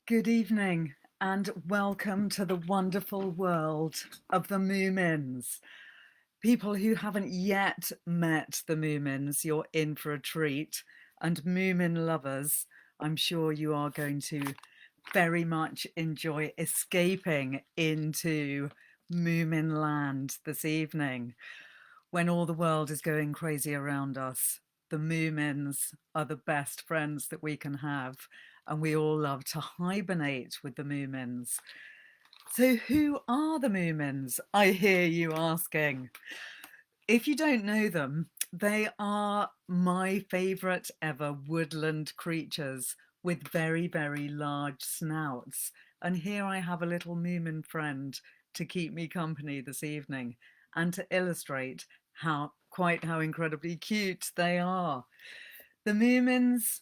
Good evening and welcome to the wonderful world of the Moomins. People who haven't yet met the Moomins, you're in for a treat. And Moomin lovers, I'm sure you are going to very much enjoy escaping into Moominland this evening when all the world is going crazy around us. The Moomins are the best friends that we can have, and we all love to hibernate with the Moomins. So, who are the Moomins? I hear you asking. If you don't know them, they are my favourite ever woodland creatures with very, very large snouts. And here I have a little Moomin friend to keep me company this evening and to illustrate how incredibly cute they are. The Moomins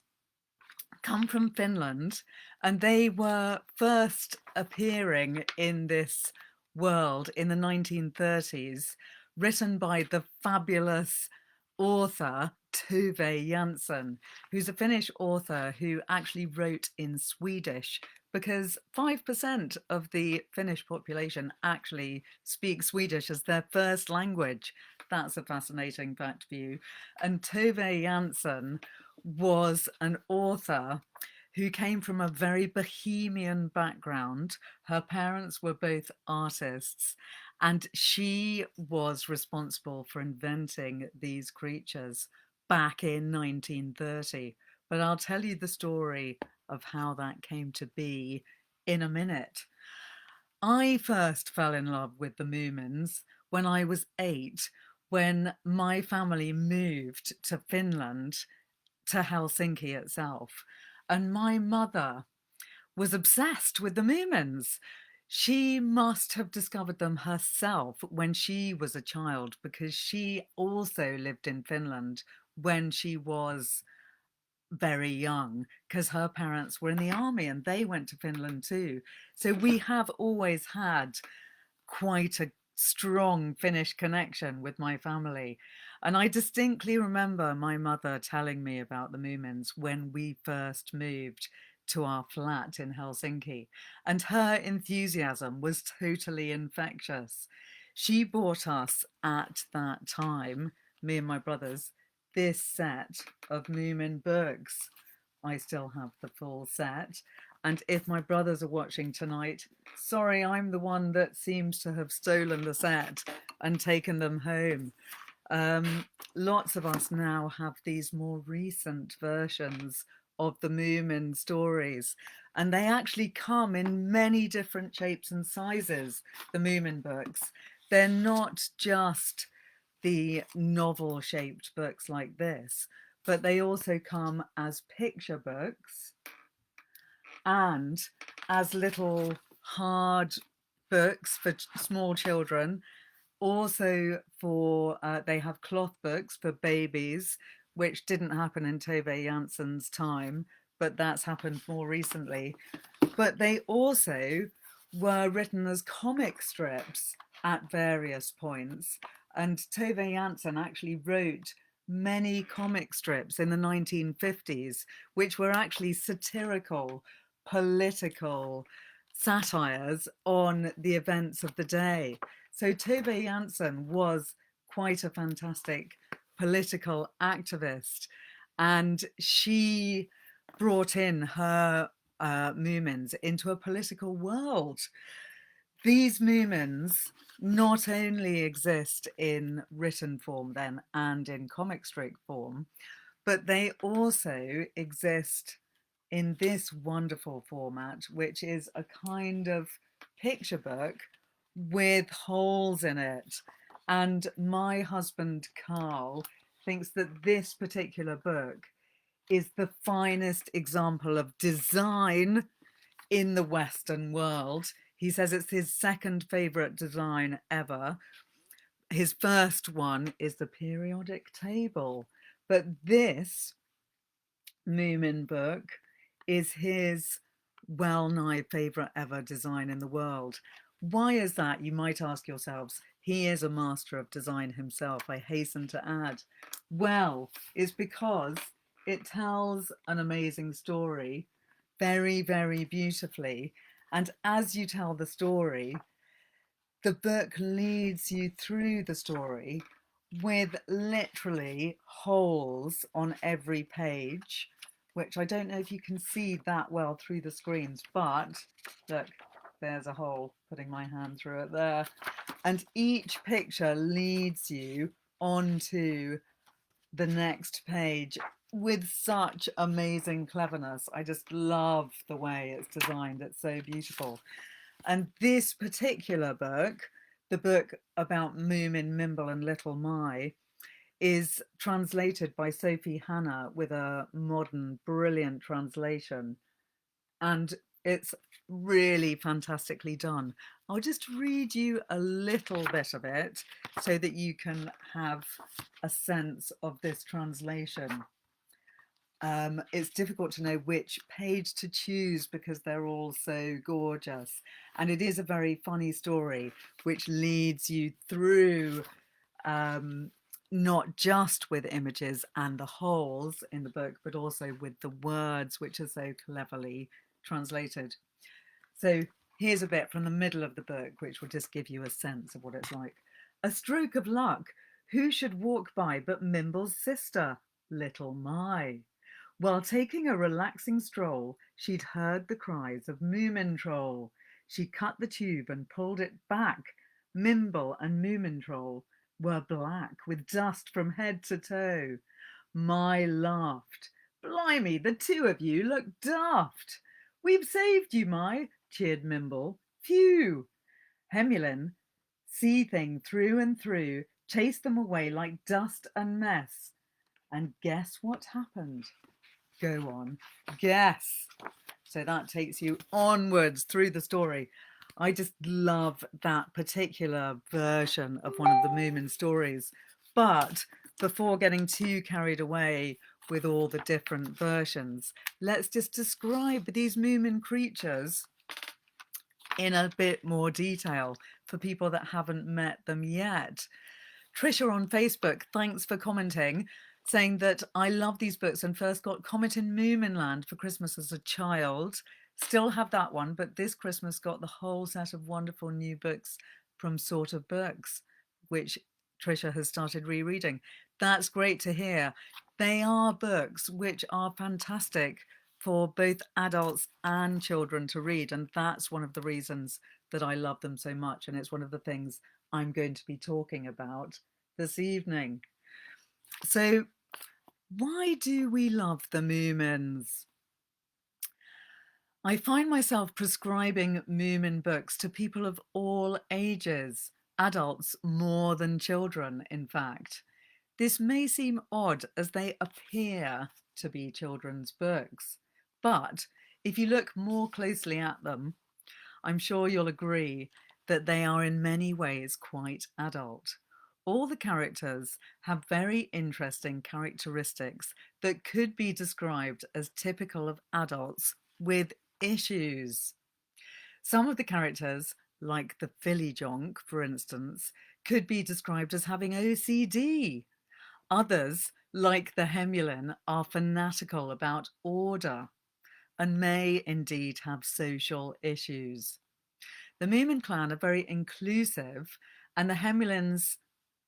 come from Finland, and they were first appearing in this world in the 1930s, written by the fabulous author Tove Jansson, who's a Finnish author who actually wrote in Swedish because 5% of the Finnish population actually speak Swedish as their first language. That's a fascinating fact for you. And Tove Jansson was an author who came from a very bohemian background. Her parents were both artists, and she was responsible for inventing these creatures back in 1930. But I'll tell you the story of how that came to be in a minute. I first fell in love with the Moomins when I was 8, when my family moved to Finland, to Helsinki itself. And my mother was obsessed with the Moomins. She must have discovered them herself when she was a child, because she also lived in Finland when she was very young, because her parents were in the army and they went to Finland too. So we have always had quite a strong Finnish connection with my family. And I distinctly remember my mother telling me about the Moomins when we first moved to our flat in Helsinki. And her enthusiasm was totally infectious. She bought us at that time, me and my brothers, this set of Moomin books. I still have the full set. And if my brothers are watching tonight, sorry, I'm the one that seems to have stolen the set and taken them home. Lots of us now have these more recent versions of the Moomin stories, and they actually come in many different shapes and sizes, the Moomin books. They're not just the novel shaped books like this, but they also come as picture books and as little hard books for small children. Also for, they have cloth books for babies, which didn't happen in Tove Jansson's time, but that's happened more recently. But they also were written as comic strips at various points. And Tove Jansson actually wrote many comic strips in the 1950s, which were actually satirical, political satires on the events of the day. So Tove Jansson was quite a fantastic political activist, and she brought in her Moomins into a political world. These Moomins not only exist in written form then and in comic strip form, but they also exist in this wonderful format, which is a kind of picture book with holes in it. And my husband, Carl, thinks that this particular book is the finest example of design in the Western world. He says it's his second favourite design ever. His first one is the periodic table. But this Moomin book is his well-nigh favourite ever design in the world. Why is that, you might ask yourselves? He is a master of design himself, I hasten to add. Well, it's because it tells an amazing story very, very beautifully. And as you tell the story, the book leads you through the story with literally holes on every page, which I don't know if you can see that well through the screens, but look, there's a hole, putting my hand through it there. And each picture leads you onto the next page with such amazing cleverness. I just love the way it's designed. It's so beautiful. And this particular book, the book about Moomin, Mimble and Little My, is translated by Sophie Hannah with a modern, brilliant translation. And it's really fantastically done. I'll just read you a little bit of it so that you can have a sense of this translation. It's difficult to know which page to choose because they're all so gorgeous. And it is a very funny story, which leads you through not just with images and the holes in the book, but also with the words, which are so cleverly translated. So here's a bit from the middle of the book, which will just give you a sense of what it's like. A stroke of luck. Who should walk by but Mimble's sister, Little My? While taking a relaxing stroll, she'd heard the cries of Moomin Troll. She cut the tube and pulled it back. Mimble and Moomin Troll were black with dust from head to toe. My laughed. Blimey, the two of you look daft. We've saved you, My, cheered Mimble. Phew! Hemulin, seething through and through, chased them away like dust and mess. And guess what happened? Go on, guess. So that takes you onwards through the story. I just love that particular version of one of the Moomin stories. But before getting too carried away with all the different versions, let's just describe these Moomin creatures in a bit more detail for people that haven't met them yet. Trisha on Facebook, thanks for commenting, saying that I love these books and first got Comet in Moominland for Christmas as a child. Still have that one, but this Christmas got the whole set of wonderful new books from Sort of Books, which Trisha has started rereading. That's great to hear. They are books which are fantastic for both adults and children to read, and that's one of the reasons that I love them so much, and it's one of the things I'm going to be talking about this evening. So why do we love the Moomins? I find myself prescribing Moomin books to people of all ages, adults more than children, in fact. This may seem odd as they appear to be children's books, but if you look more closely at them, I'm sure you'll agree that they are in many ways quite adult. All the characters have very interesting characteristics that could be described as typical of adults with issues. Some of the characters, like the Philly Jonk, for instance, could be described as having OCD. Others, like the Hemulin, are fanatical about order and may indeed have social issues. The Moomin clan are very inclusive, and the Hemulins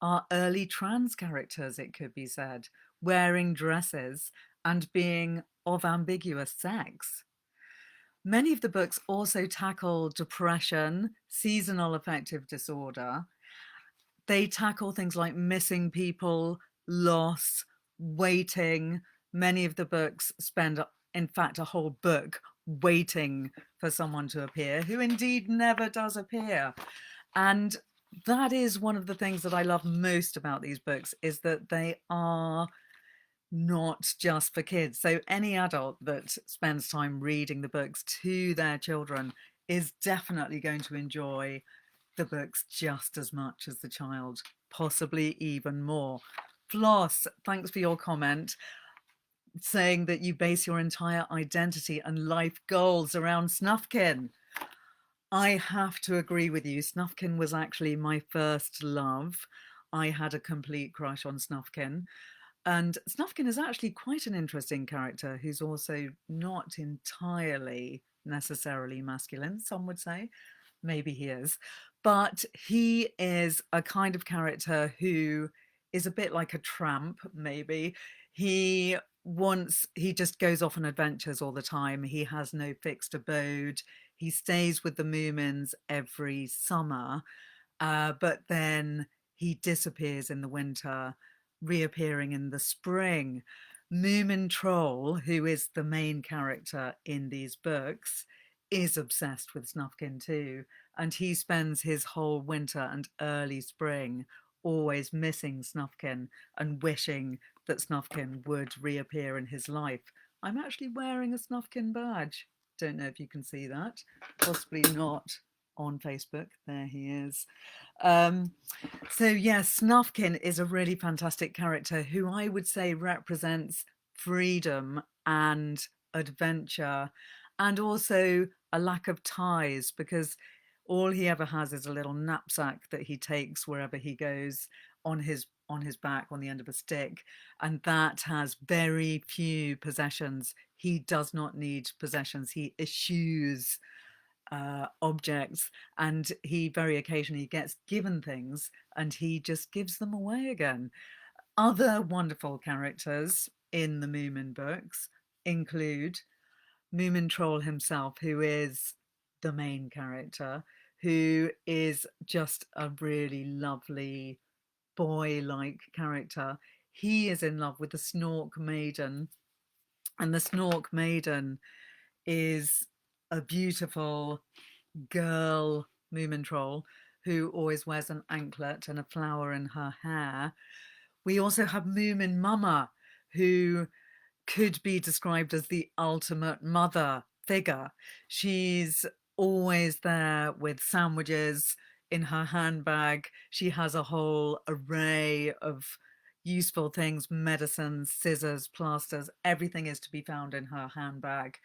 are early trans characters, it could be said, wearing dresses and being of ambiguous sex. Many of the books also tackle depression, seasonal affective disorder. They tackle things like missing people, loss, waiting. Many of the books spend, in fact, a whole book waiting for someone to appear, who indeed never does appear. And that is one of the things that I love most about these books, is that they are not just for kids. So any adult that spends time reading the books to their children is definitely going to enjoy the books just as much as the child, possibly even more. Floss, thanks for your comment, saying that you base your entire identity and life goals around Snufkin. I have to agree with you. Snufkin was actually my first love. I had a complete crush on Snufkin. And Snufkin is actually quite an interesting character who's also not entirely necessarily masculine, some would say. Maybe he is. But he is a kind of character who is a bit like a tramp, maybe. He just goes off on adventures all the time. He has no fixed abode. He stays with the Moomins every summer, but then he disappears in the winter, reappearing in the spring. Moomin Troll, who is the main character in these books, is obsessed with Snufkin too, and he spends his whole winter and early spring always missing Snufkin and wishing that Snufkin would reappear in his life. I'm actually wearing a Snufkin badge. Don't know if you can see that. Possibly not on Facebook. There he is. So yes, Snufkin is a really fantastic character who I would say represents freedom and adventure, and also a lack of ties, because all he ever has is a little knapsack that he takes wherever he goes on his back on the end of a stick, and that has very few possessions. He does not need possessions. He eschews objects, and he very occasionally gets given things and he just gives them away again. Other wonderful characters in the Moomin books include Moomin Troll himself, who is the main character, who is just a really lovely boy-like character. He is in love with the Snork Maiden, and the Snork Maiden is a beautiful girl Moomin Troll who always wears an anklet and a flower in her hair. We also have Moomin Mama, who could be described as the ultimate mother figure. She's always there with sandwiches in her handbag. She has a whole array of useful things, medicines, scissors, plasters, everything is to be found in her handbag.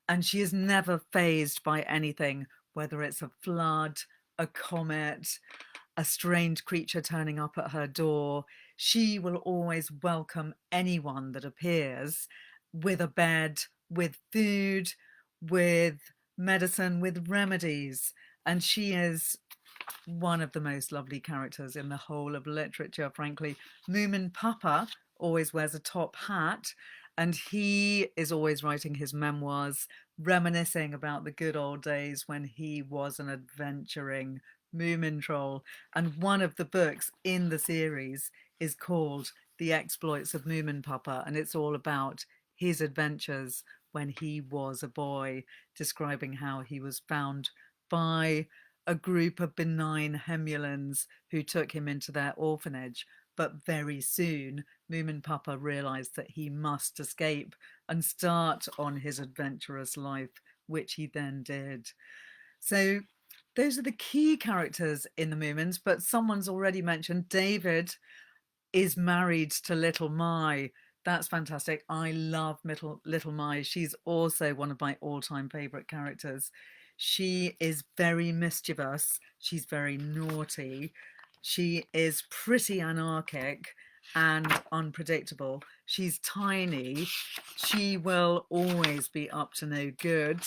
And she is never fazed by anything, whether it's a flood, a comet, a strange creature turning up at her door. She will always welcome anyone that appears with a bed, with food, with medicine, with remedies. And she is one of the most lovely characters in the whole of literature, frankly. Moominpopper always wears a top hat, and he is always writing his memoirs, reminiscing about the good old days when he was an adventuring Moomin Troll. And one of the books in the series is called The Exploits of Moominpopper, and it's all about his adventures when he was a boy, describing how he was found by a group of benign hemulans who took him into their orphanage. But very soon, Moominpopper realised that he must escape and start on his adventurous life, which he then did. So those are the key characters in the Moomins, but someone's already mentioned David is married to Little Mai. That's fantastic. I love Little Mai. She's also one of my all-time favourite characters. She is very mischievous. She's very naughty. She is pretty anarchic and unpredictable. She's tiny. She will always be up to no good,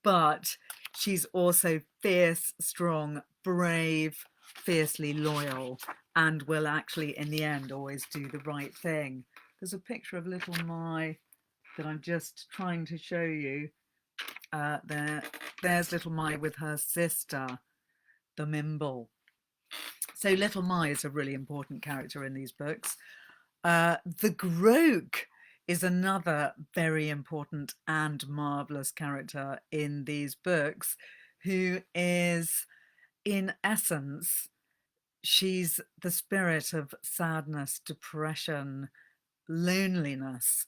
but she's also fierce, strong, brave, fiercely loyal, and will actually, in the end, always do the right thing. There's a picture of Little Mai that I'm just trying to show you. There's Little Mai with her sister, the Mimble. So Little Mai is a really important character in these books. The Groke is another very important and marvellous character in these books, who is, in essence, she's the spirit of sadness, depression, loneliness.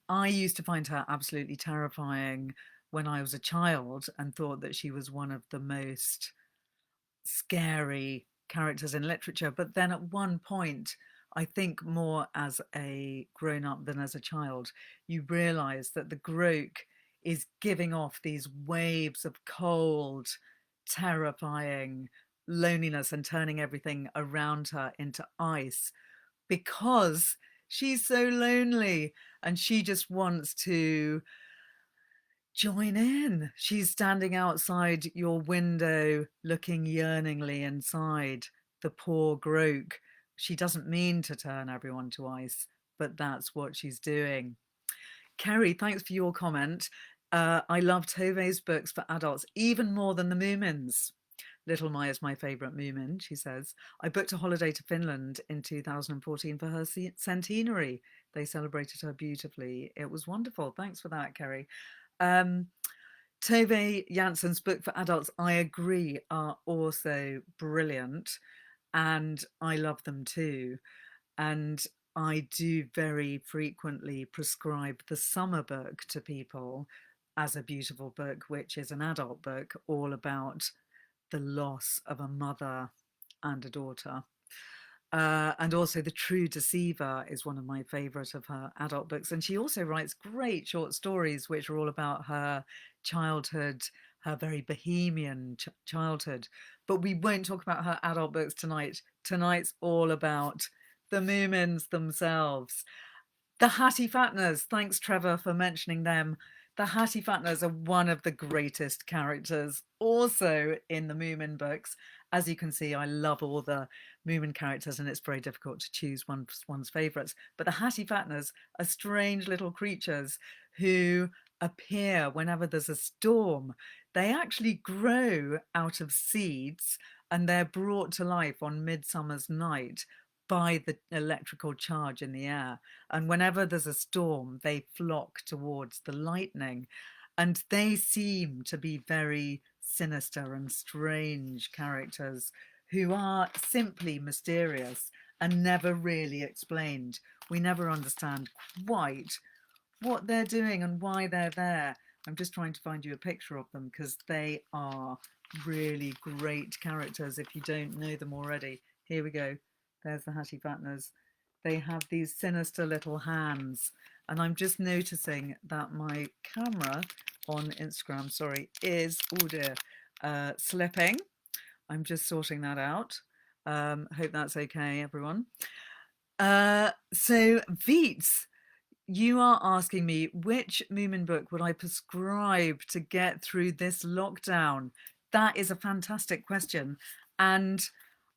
I used to find her absolutely terrifying when I was a child and thought that she was one of the most scary characters in literature. But then at one point, I think more as a grown up than as a child, you realize that the Groke is giving off these waves of cold, terrifying loneliness and turning everything around her into ice, because She's so lonely and she just wants to join in. She's standing outside your window looking yearningly inside. The poor Groke. She doesn't mean to turn everyone to ice, but that's what she's doing. Kerry, thanks for your comment. I love Tove's books for adults even more than the Moomins. Little Maya's my favourite Moomin, she says. I booked a holiday to Finland in 2014 for her centenary. They celebrated her beautifully. It was wonderful. Thanks for that, Kerry. Tove Janssen's book for adults, I agree, are also brilliant. And I love them too. And I do very frequently prescribe the summer book to people as a beautiful book, which is an adult book all about the loss of a mother and a daughter. And also The True Deceiver is one of my favourite of her adult books. And she also writes great short stories, which are all about her childhood, her very bohemian childhood. But we won't talk about her adult books tonight. Tonight's all about the Moomins themselves. The Hattie Fatners, thanks Trevor for mentioning them. The Hattie Fatners are one of the greatest characters also in the Moomin books. As you can see, I love all the Moomin characters and it's very difficult to choose one's favourites. But the Hattie Fatners are strange little creatures who appear whenever there's a storm. They actually grow out of seeds and they're brought to life on Midsummer's Night by the electrical charge in the air. And whenever there's a storm, they flock towards the lightning. And they seem to be very sinister and strange characters who are simply mysterious and never really explained. We never understand quite what they're doing and why they're there. I'm just trying to find you a picture of them because they are really great characters if you don't know them already. Here we go. There's the Hattie Fatners. They have these sinister little hands. And I'm just noticing that my camera on Instagram, is, oh dear, slipping. I'm just sorting that out. Hope that's okay, everyone. So, Veets, you are asking me which Moomin book would I prescribe to get through this lockdown? That is a fantastic question. And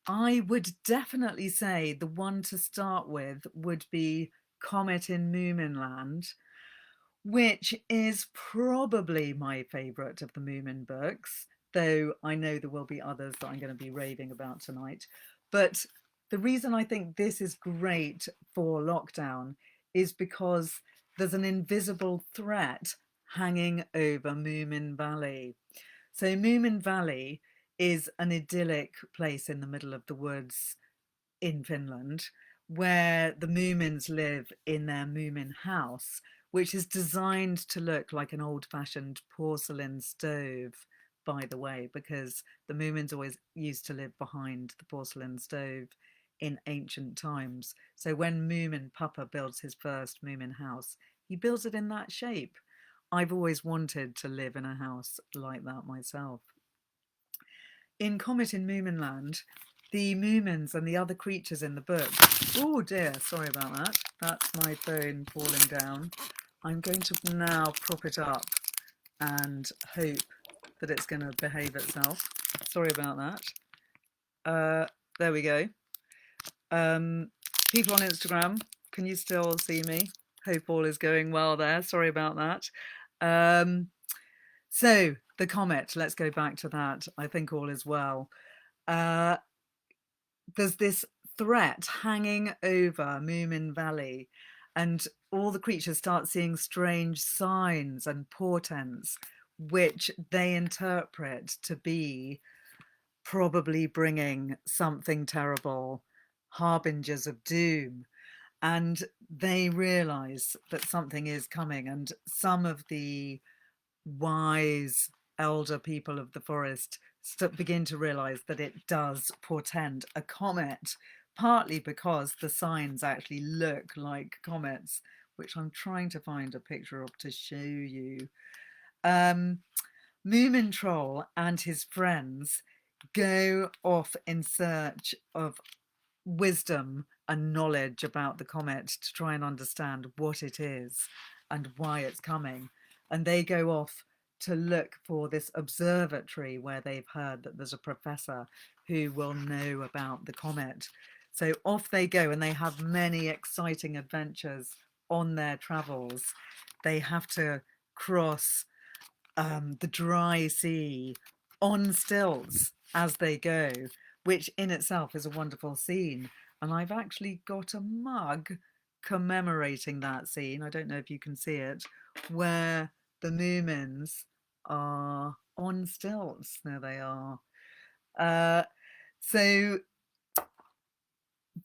I would definitely say the one to start with would be Comet in Moominland, which is probably my favourite of the Moomin books, though I know there will be others that I'm going to be raving about tonight. But the reason I think this is great for lockdown is because there's an invisible threat hanging over Moomin Valley. So Moomin Valley is an idyllic place in the middle of the woods in Finland where the Moomins live in their Moomin house, which is designed to look like an old-fashioned porcelain stove, by the way, because the Moomins always used to live behind the porcelain stove in ancient times. So when Moominpopper builds his first Moomin house, he builds it in that shape. I've always wanted to live in a house like that myself. In Comet in Moominland, the Moomins and the other creatures in the book. Oh dear, sorry about that. That's my phone falling down. I'm going to now prop it up and hope that it's going to behave itself. Sorry about that. There we go. People on Instagram, can you still see me? Hope all is going well there. Sorry about that. So the comet, let's go back to that. I think all is well. There's this threat hanging over Moomin Valley, and all the creatures start seeing strange signs and portents, which they interpret to be probably bringing something terrible, harbingers of doom. And they realize that something is coming, and some of the wise elder people of the forest begin to realize that it does portend a comet, partly because the signs actually look like comets, which I'm trying to find a picture of to show you. Moomin Troll and his friends go off in search of wisdom a knowledge about the comet to try and understand what it is and why it's coming. And they go off to look for this observatory where they've heard that there's a professor who will know about the comet. So off they go, and they have many exciting adventures on their travels. They have to cross the dry sea on stilts as they go, which in itself is a wonderful scene. And I've actually got a mug commemorating that scene. I don't know if you can see it, where the Moomins are on stilts. There they are. So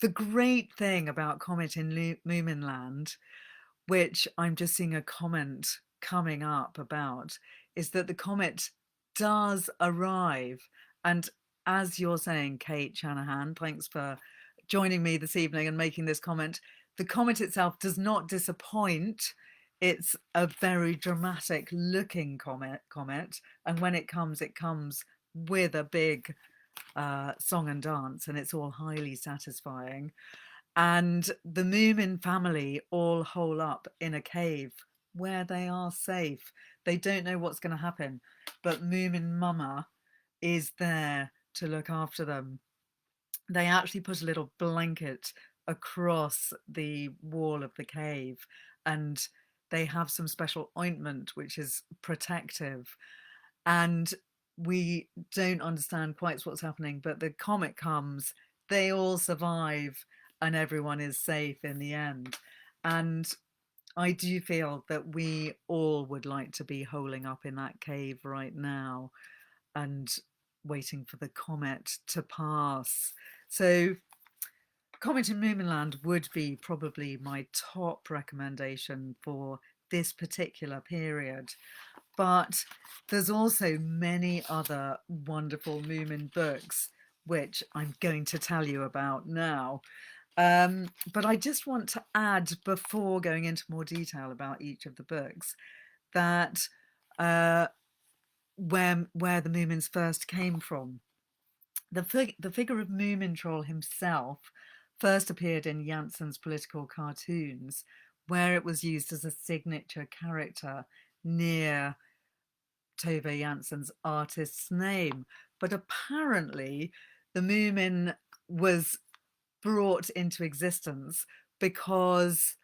the great thing about Comet in Moominland, which I'm just seeing a comment coming up about, is that the comet does arrive. And as you're saying, Kate Shanahan, thanks for joining me this evening and making this comment, the comet itself does not disappoint. It's a very dramatic looking comet, and when it comes with a big song and dance, and it's all highly satisfying. And the Moomin family all hole up in a cave where they are safe. They don't know what's going to happen, but Moomin Mama is there to look after them. They actually put a little blanket across the wall of the cave, and they have some special ointment which is protective. And we don't understand quite what's happening, but the comet comes, they all survive, and everyone is safe in the end. And I do feel that we all would like to be holing up in that cave right now and waiting for the comet to pass. So Comet in Moominland would be probably my top recommendation for this particular period. But there's also many other wonderful Moomin books, which I'm going to tell you about now. But I just want to add, before going into more detail about each of the books, that where the Moomins first came from. The figure of Moomin Troll himself first appeared in Janssen's political cartoons, where it was used as a signature character near Tove Janssen's artist's name. But apparently the Moomin was brought into existence because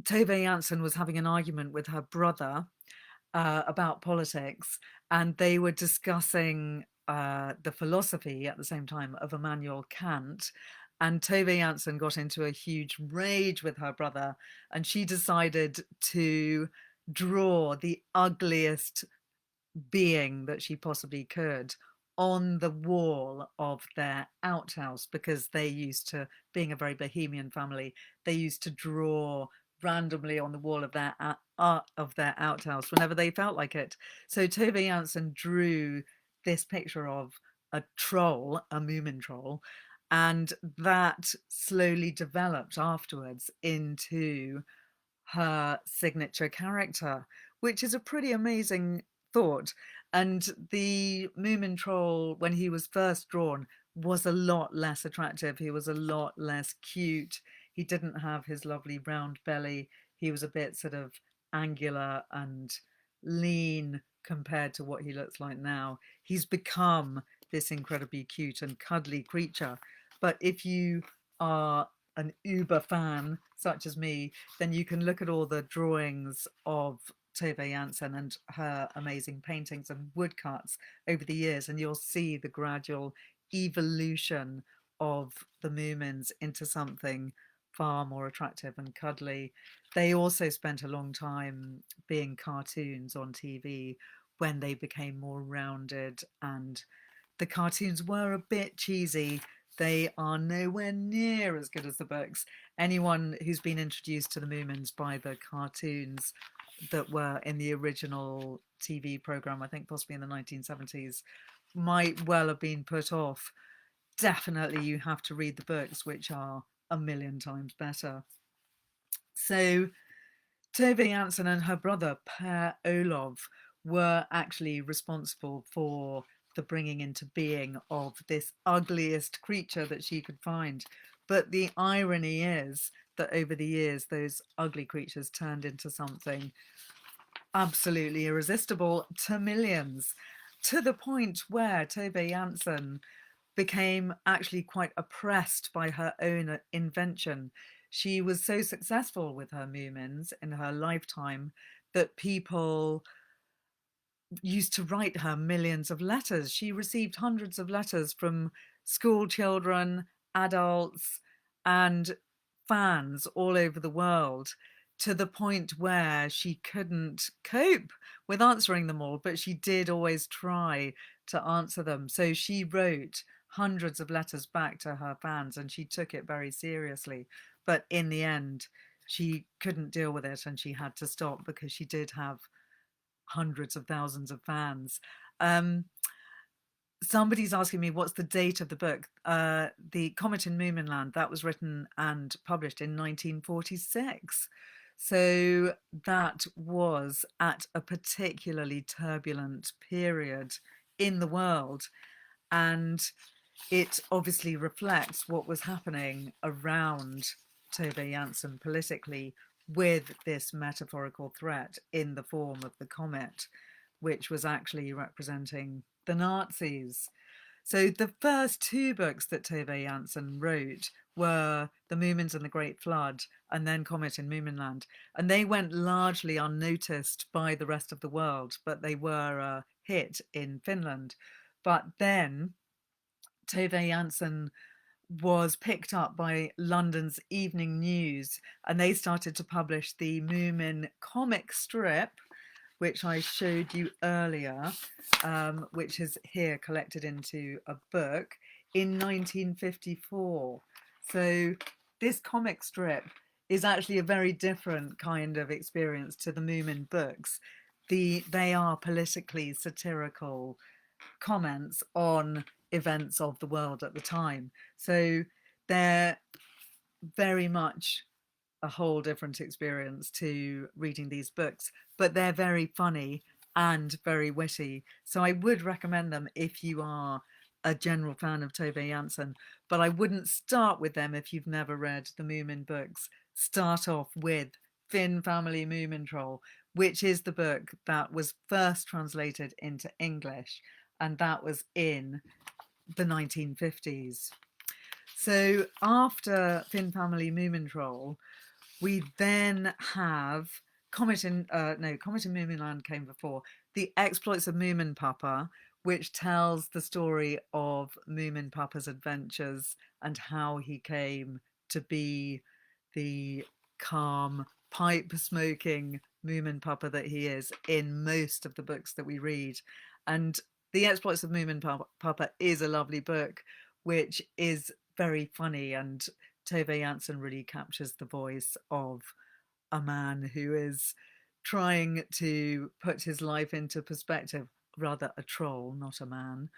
Tove Jansson was having an argument with her brother about politics, and they were discussing the philosophy at the same time of Immanuel Kant. And Tove Jansson got into a huge rage with her brother, and she decided to draw the ugliest being that she possibly could on the wall of their outhouse, because they used to, being a very bohemian family, they used to draw randomly on the wall of their outhouse whenever they felt like it. So Tove Jansson drew this picture of a troll, a Moomin troll, and that slowly developed afterwards into her signature character, which is a pretty amazing thought. And the Moomin troll, when he was first drawn, was a lot less attractive. He was a lot less cute. He didn't have his lovely round belly. He was a bit sort of angular and lean compared to what he looks like now. He's become this incredibly cute and cuddly creature. But if you are an uber fan such as me, then you can look at all the drawings of Tove Jansson and her amazing paintings and woodcuts over the years, and you'll see the gradual evolution of the Moomins into something far more attractive and cuddly. They also spent a long time being cartoons on TV when they became more rounded, and the cartoons were a bit cheesy. They are nowhere near as good as the books. Anyone who's been introduced to the Moomins by the cartoons that were in the original TV program, I think possibly in the 1970s, might well have been put off. Definitely you have to read the books, which are a million times better. So Tove Jansson and her brother Per Olov were actually responsible for the bringing into being of this ugliest creature that she could find. But the irony is that over the years, those ugly creatures turned into something absolutely irresistible to millions, to the point where Tove Jansson became actually quite oppressed by her own invention. She was so successful with her Moomins in her lifetime that people used to write her millions of letters. She received hundreds of letters from school children, adults, and fans all over the world, to the point where she couldn't cope with answering them all, but she did always try to answer them. So she wrote hundreds of letters back to her fans, and she took it very seriously. But in the end, she couldn't deal with it and she had to stop, because she did have hundreds of thousands of fans. Somebody's asking me what's the date of the book. The Comet in Moominland, that was written and published in 1946. So that was at a particularly turbulent period in the world. And it obviously reflects what was happening around Tove Jansson politically, with this metaphorical threat in the form of the comet, which was actually representing the Nazis. So the first two books that Tove Jansson wrote were The Moomins and the Great Flood, and then Comet in Moominland. And they went largely unnoticed by the rest of the world, but they were a hit in Finland. But then Tove Jansson was picked up by London's Evening News, and they started to publish the Moomin comic strip, which I showed you earlier, which is here collected into a book, in 1954. So this comic strip is actually a very different kind of experience to the Moomin books. They are politically satirical comments on events of the world at the time. So they're very much a whole different experience to reading these books, but they're very funny and very witty. So I would recommend them if you are a general fan of Tove Jansson, but I wouldn't start with them if you've never read the Moomin books. Start off with Finn Family Moomin Troll, which is the book that was first translated into English, and that was in the 1950s. So after Finn Family Moomin Troll, we then have Comet in Moominland came before. The Exploits of Moominpopper, which tells the story of Moominpopper's adventures and how he came to be the calm, pipe-smoking Moominpopper that he is in most of the books that we read. And The Exploits of Moominpopper is a lovely book, which is very funny, and Tove Jansson really captures the voice of a man who is trying to put his life into perspective, rather a troll, not a man.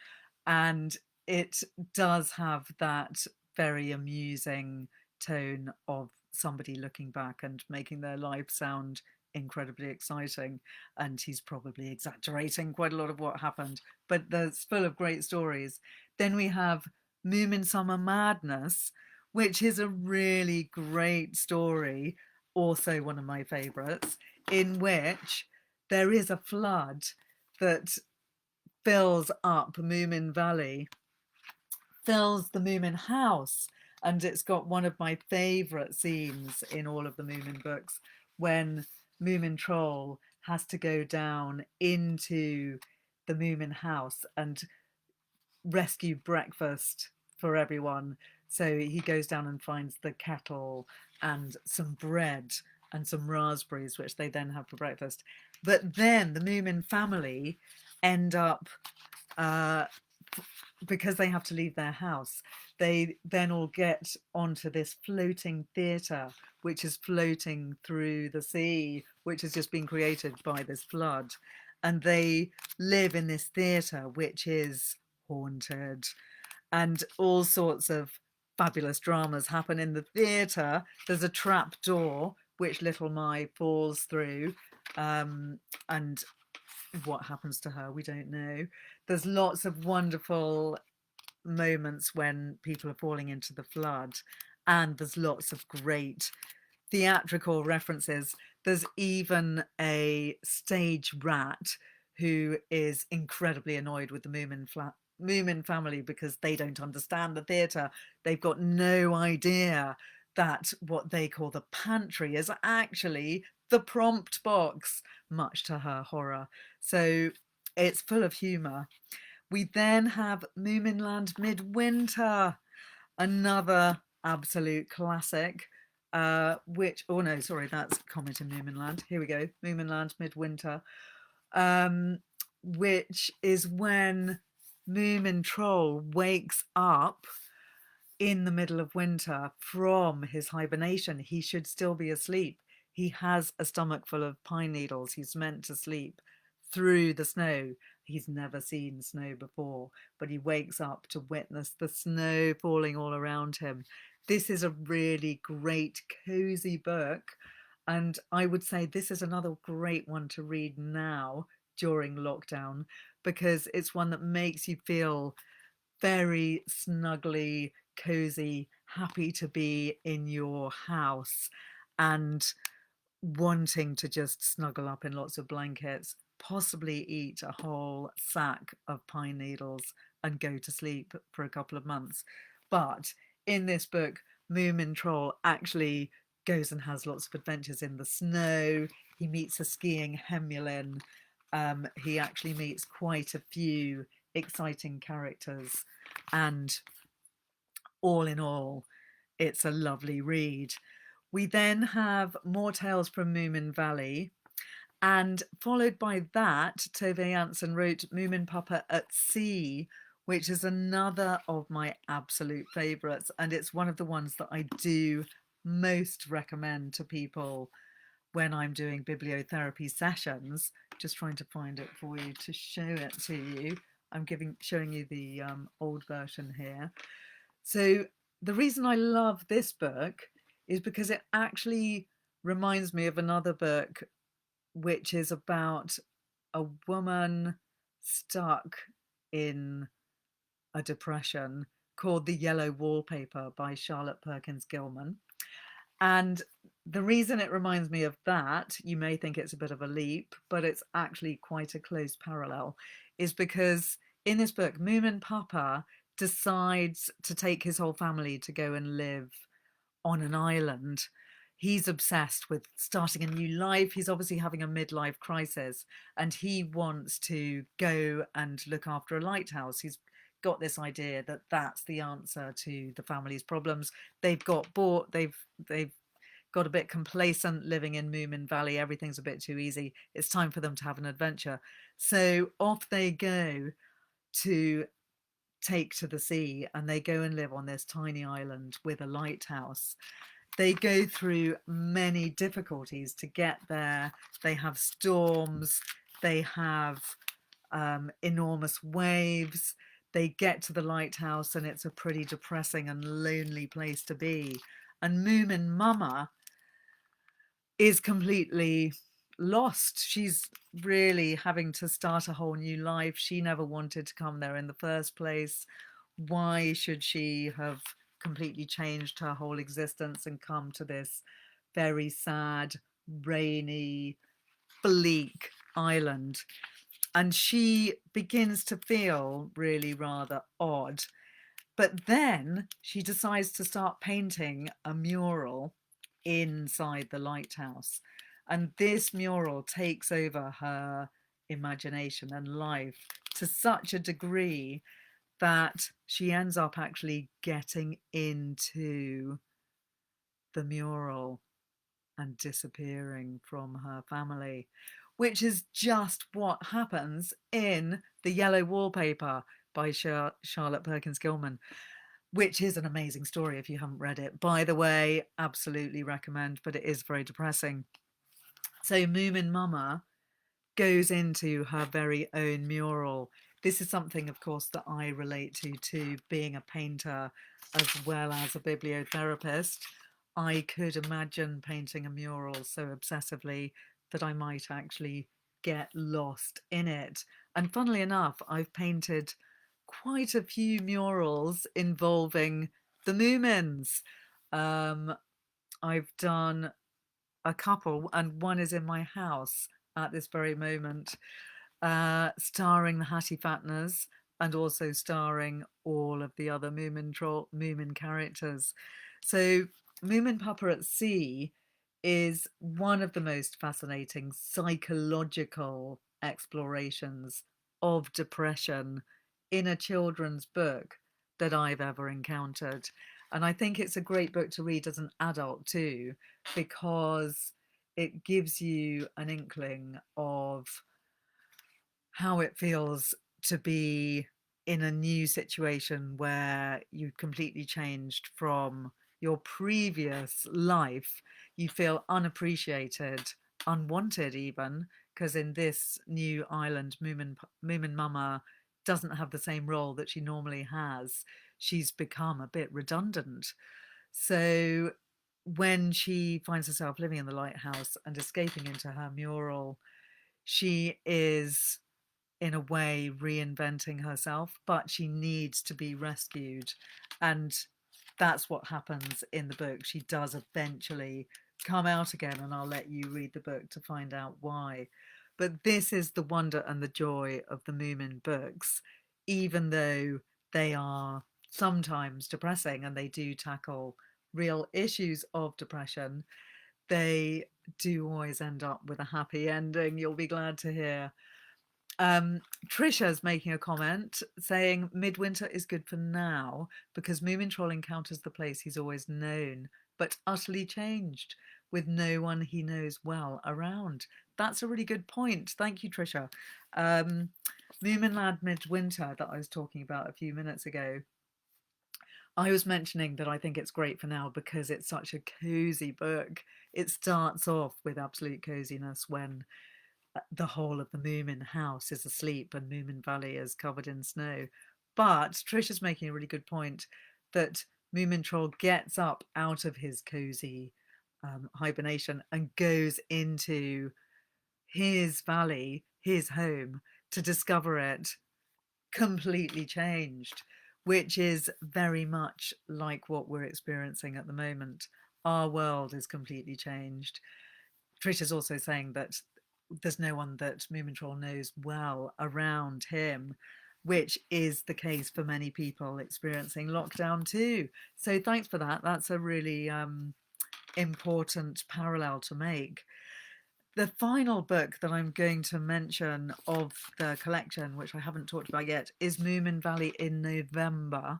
And it does have that very amusing tone of somebody looking back and making their life sound incredibly exciting. And he's probably exaggerating quite a lot of what happened, but it's full of great stories. Then we have Moomin Summer Madness, which is a really great story, also one of my favourites, in which there is a flood that fills up Moomin Valley, fills the Moomin house, and it's got one of my favourite scenes in all of the Moomin books, when Moomin Troll has to go down into the Moomin house and rescue breakfast for everyone. So he goes down and finds the kettle and some bread and some raspberries, which they then have for breakfast. But then the Moomin family end up, because they have to leave their house, they then all get onto this floating theatre, which is floating through the sea, which has just been created by this flood. And they live in this theatre, which is haunted, and all sorts of fabulous dramas happen in the theatre. There's a trap door which little Mai falls through, and what happens to her, we don't know. There's lots of wonderful moments when people are falling into the flood, And there's lots of great theatrical references. There's even a stage rat who is incredibly annoyed with the Moomin family because they don't understand the theatre. They've got no idea that what they call the pantry is actually the prompt box, much to her horror. So it's full of humour. We then have Moominland Midwinter, another absolute classic, oh no, sorry, that's Comet in Moominland. Here we go, Moominland Midwinter, which is when Moomin Troll wakes up in the middle of winter from his hibernation. He should still be asleep. He has a stomach full of pine needles. He's meant to sleep through the snow. He's never seen snow before, but he wakes up to witness the snow falling all around him. This is a really great, cozy book. And I would say this is another great one to read now during lockdown, because it's one that makes you feel very snuggly, cozy, happy to be in your house and wanting to just snuggle up in lots of blankets, possibly eat a whole sack of pine needles and go to sleep for a couple of months. But in this book, Moomin Troll actually goes and has lots of adventures in the snow. He meets a skiing Hemulin. He actually meets quite a few exciting characters, and all in all, it's a lovely read. We then have More Tales from Moomin Valley, and followed by that, Tove Jansson wrote Moominpopper at Sea, which is another of my absolute favourites, and it's one of the ones that I do most recommend to people when I'm doing bibliotherapy sessions. Just trying to find it for you to show it to you. I'm showing you the old version here. So the reason I love this book is because it actually reminds me of another book, which is about a woman stuck in a depression, called The Yellow Wallpaper by Charlotte Perkins Gilman. And the reason it reminds me of that, you may think it's a bit of a leap, but it's actually quite a close parallel, is because in this book, Moominpopper decides to take his whole family to go and live on an island. He's obsessed with starting a new life. He's obviously having a midlife crisis, and he wants to go and look after a lighthouse. He's got this idea that that's the answer to the family's problems. They've got bored. They've got a bit complacent living in Moomin Valley. Everything's a bit too easy. It's time for them to have an adventure. So off they go to take to the sea, and they go and live on this tiny island with a lighthouse. They go through many difficulties to get there. They have storms, they have enormous waves. They get to the lighthouse and it's a pretty depressing and lonely place to be. And Moomin Mama is completely lost. She's really having to start a whole new life. She never wanted to come there in the first place. Why should she have completely changed her whole existence and come to this very sad, rainy, bleak island? And she begins to feel really rather odd. But then she decides to start painting a mural inside the lighthouse. And this mural takes over her imagination and life to such a degree that she ends up actually getting into the mural and disappearing from her family, which is just what happens in The Yellow Wallpaper by Charlotte Perkins Gilman, which is an amazing story if you haven't read it. By the way, absolutely recommend, but it is very depressing. So Moomin Mama goes into her very own mural. This is something, of course, that I relate to being a painter as well as a bibliotherapist. I could imagine painting a mural so obsessively that I might actually get lost in it. And funnily enough, I've painted quite a few murals involving the Moomins. Um, I've done a couple, and one is in my house at this very moment, starring the Hattie Fatners and also starring all of the other Moomin characters. So Moominpopper at Sea is one of the most fascinating psychological explorations of depression in a children's book that I've ever encountered. And I think it's a great book to read as an adult too, because it gives you an inkling of how it feels to be in a new situation where you've completely changed from your previous life. You feel unappreciated, unwanted, even because in this new island, Moomin Mama doesn't have the same role that she normally has. She's become a bit redundant. So when she finds herself living in the lighthouse and escaping into her mural, she is in a way reinventing herself, but she needs to be rescued. And that's what happens in the book. She does eventually come out again, and I'll let you read the book to find out why. But this is the wonder and the joy of the Moomin books, even though they are sometimes depressing and they do tackle real issues of depression, they do always end up with a happy ending, you'll be glad to hear. Trisha's making a comment saying Midwinter is good for now because Moomin Troll encounters the place he's always known, but utterly changed, with no one he knows well around. That's a really good point. Thank you, Trisha. Moominland Midwinter, that I was talking about a few minutes ago, I was mentioning that I think it's great for now because it's such a cozy book. It starts off with absolute coziness when the whole of the Moomin house is asleep and Moomin Valley is covered in snow. But Trisha's making a really good point that Moomin Troll gets up out of his cozy hibernation and goes into his valley, his home, to discover it completely changed, which is very much like what we're experiencing at the moment. Our world is completely changed. Trisha's also saying that there's no one that Moomin Troll knows well around him, which is the case for many people experiencing lockdown too. So thanks for that. That's a really important parallel to make. The final book that I'm going to mention of the collection, which I haven't talked about yet, is Moomin Valley in November,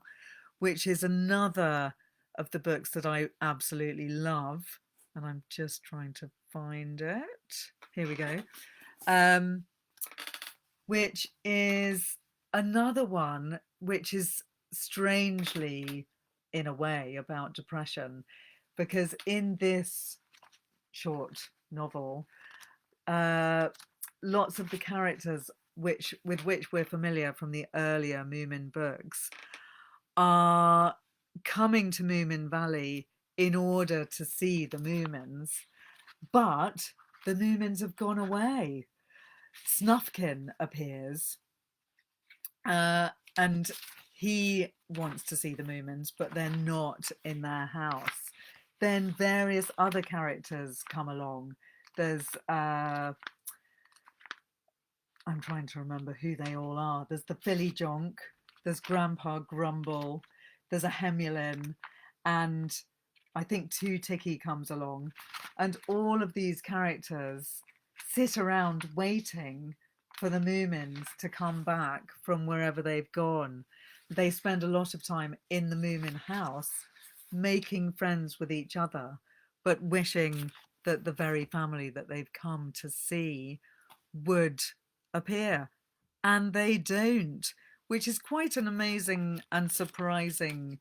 which is another of the books that I absolutely love. And I'm just trying to find it. Here we go. Which is another one which is strangely, in a way, about depression, because in this short novel, lots of the characters with which we're familiar from the earlier Moomin books are coming to Moomin Valley in order to see the Moomins, but the Moomins have gone away. Snufkin appears, and he wants to see the Moomins, but they're not in their house. Then various other characters come along. There's I'm trying to remember who they all are. There's the Billy Jonk, there's Grandpa Grumble, there's a Hemulin, and I think Two Ticky comes along. And all of these characters sit around waiting for the Moomins to come back from wherever they've gone. They spend a lot of time in the Moomin house making friends with each other, but wishing that the very family that they've come to see would appear. And they don't, which is quite an amazing and surprising